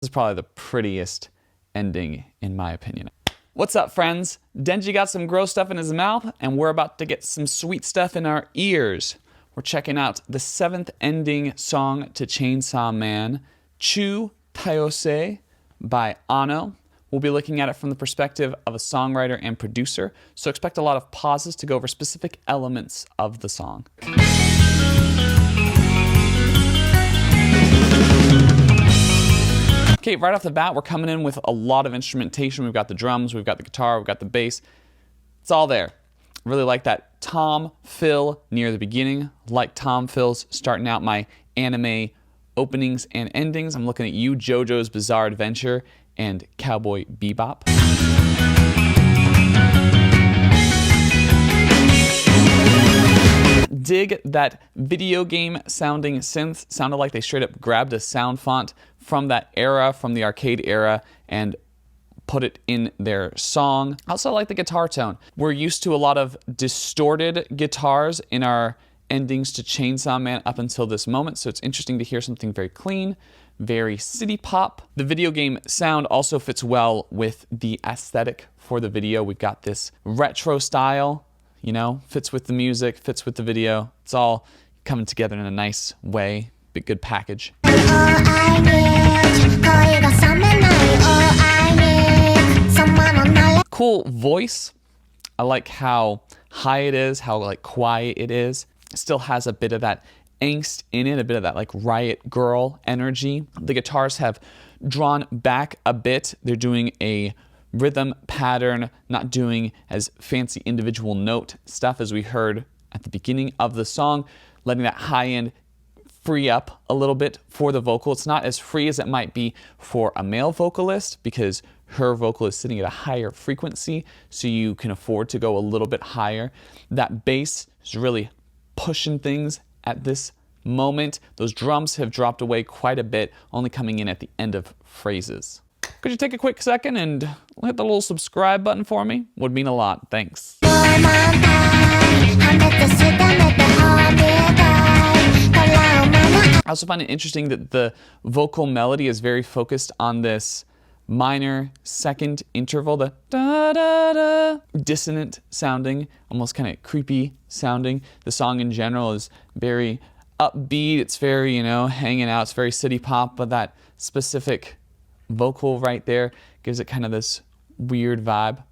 This is probably the prettiest ending in my opinion. What's up, friends? Denji got some gross stuff in his mouth, and we're about to get some sweet stuff in our ears. We're checking out the 7th ending song to Chainsaw Man, Chu Tayose by Ano. We'll be looking at it from the perspective of a songwriter and producer, so expect a lot of pauses to go over specific elements of the song. Okay, right off the bat, we're coming in with a lot of instrumentation. We've got the drums, we've got the guitar, we've got the bass. It's all there. Really like that tom fill near the beginning. Like tom fills starting out my anime openings and endings. I'm looking at you, JoJo's Bizarre Adventure and Cowboy Bebop. Dig that video game sounding synth. Sounded like they straight up grabbed a sound font from that era, from the arcade era, and put it in their song. I also like the guitar tone. We're used to a lot of distorted guitars in our endings to Chainsaw Man up until this moment, so it's interesting to hear something very clean, very city pop. The video game sound also fits well with the aesthetic for the video. We've got this retro style, you know, fits with the music, fits with the video. It's all coming together in a nice way. Big good package. Cool voice. I like how high it is, how like quiet it is. It still has a bit of that angst in it, a bit of that like riot girl energy. The guitars have drawn back a bit. They're doing a rhythm pattern, not doing as fancy individual note stuff as we heard at the beginning of the song, letting that high end free up a little bit for the vocal. It's not as free as it might be for a male vocalist because her vocal is sitting at a higher frequency, so you can afford to go a little bit higher. That bass is really pushing things at this moment. Those drums have dropped away quite a bit, only coming in at the end of phrases. Could you take a quick second and hit the little subscribe button for me? Would mean a lot. Thanks. I also find it interesting that the vocal melody is very focused on this minor second interval, the da-da-da, dissonant sounding, almost kind of creepy sounding. The song in general is very upbeat. It's very, you know, hanging out. It's very city pop, but that specific vocal right there gives it kind of this weird vibe.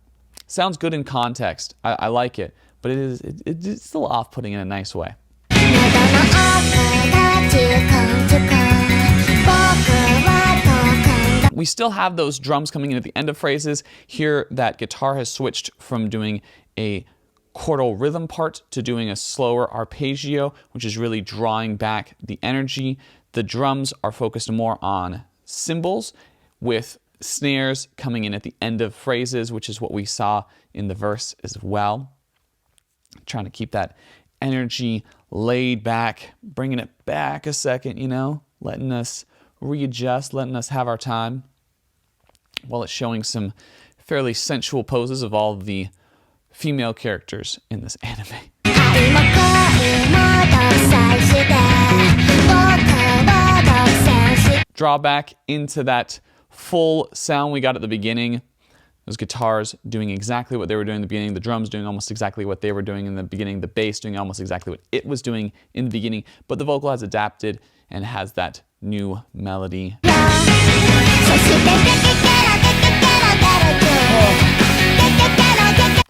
Sounds good in context. I like it, but it's still off-putting in a nice way. We still have those drums coming in at the end of phrases. Here, that guitar has switched from doing a chordal rhythm part to doing a slower arpeggio, which is really drawing back the energy. The drums are focused more on cymbals, with snares coming in at the end of phrases, which is what we saw in the verse as well. Trying to keep that energy laid back, bringing it back a second, you know, letting us readjust, letting us have our time, while it's showing some fairly sensual poses of all the female characters in this anime. Draw back into that full sound we got at the beginning. Those guitars doing exactly what they were doing in the beginning, the drums doing almost exactly what they were doing in the beginning, the bass doing almost exactly what it was doing in the beginning, but the vocal has adapted and has that new melody.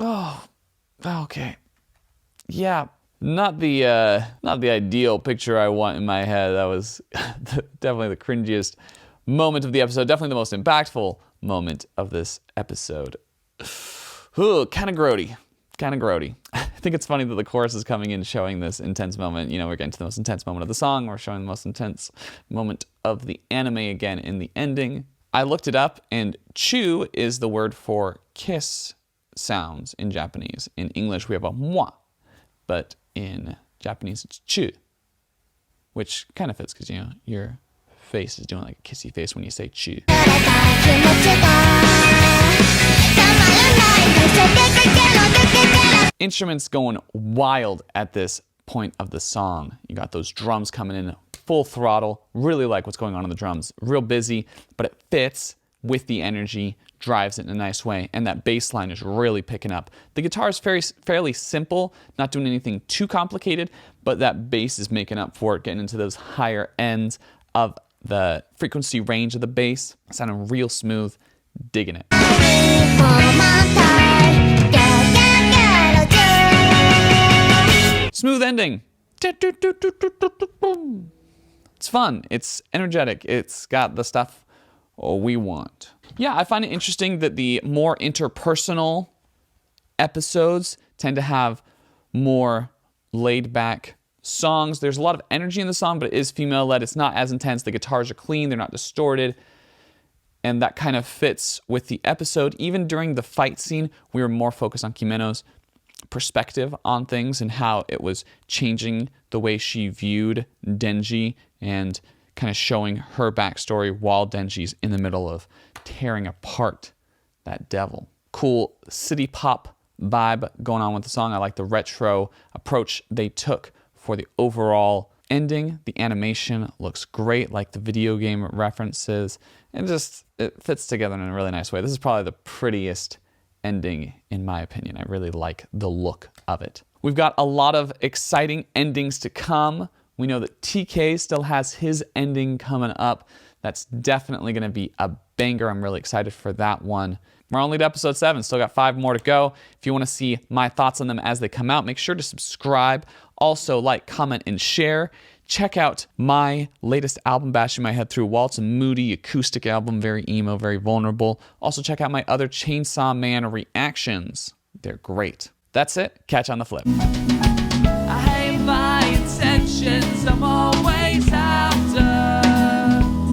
Oh, okay. Yeah, not the ideal picture I want in my head. That was definitely the cringiest moment of the episode, definitely the most impactful moment of this episode. Ooh, kind of grody. I think it's funny that the chorus is coming in showing this intense moment. You know, we're getting to the most intense moment of the song. We're showing the most intense moment of the anime again in the ending. I looked it up, and chu is the word for kiss sounds in Japanese. In English, we have a moi, but in Japanese, it's chu, which kind of fits because, you know, your face is doing like a kissy face when you say chu. Instruments going wild at this point of the song. You got those drums coming in full throttle. Really like what's going on the drums. Real busy, but it fits with the energy, drives it in a nice way, and that bass line is really picking up. The guitar is fairly simple, not doing anything too complicated, but that bass is making up for it, getting into those higher ends of the frequency range of the bass. Sounding real smooth, digging it. Smooth ending. It's fun, it's energetic, it's got the stuff we want. Yeah, I find it interesting that the more interpersonal episodes tend to have more laid back songs. There's a lot of energy in the song, but it is female led. It's not as intense. The guitars are clean, they're not distorted. And that kind of fits with the episode. Even during the fight scene, we were more focused on Kimeno's perspective on things and how it was changing the way she viewed Denji and kind of showing her backstory while Denji's in the middle of tearing apart that devil. Cool city pop vibe going on with the song. I like the retro approach they took for the overall ending. The animation looks great, like the video game references, and just it fits together in a really nice way. This is probably the prettiest ending in my opinion. I really like the look of it. We've got a lot of exciting endings to come. We know that TK still has his ending coming up. That's definitely going to be a banger. I'm really excited for that one. We're only to episode 7. Still got 5 more to go. If you want to see my thoughts on them as they come out, make sure to subscribe. Also, like, comment, and share. Check out my latest album, Bashing My Head Through a Wall. It's a moody acoustic album, very emo, very vulnerable. Also, check out my other Chainsaw Man reactions. They're great. That's it. Catch you on the flip. I hate my intentions, I'm always out.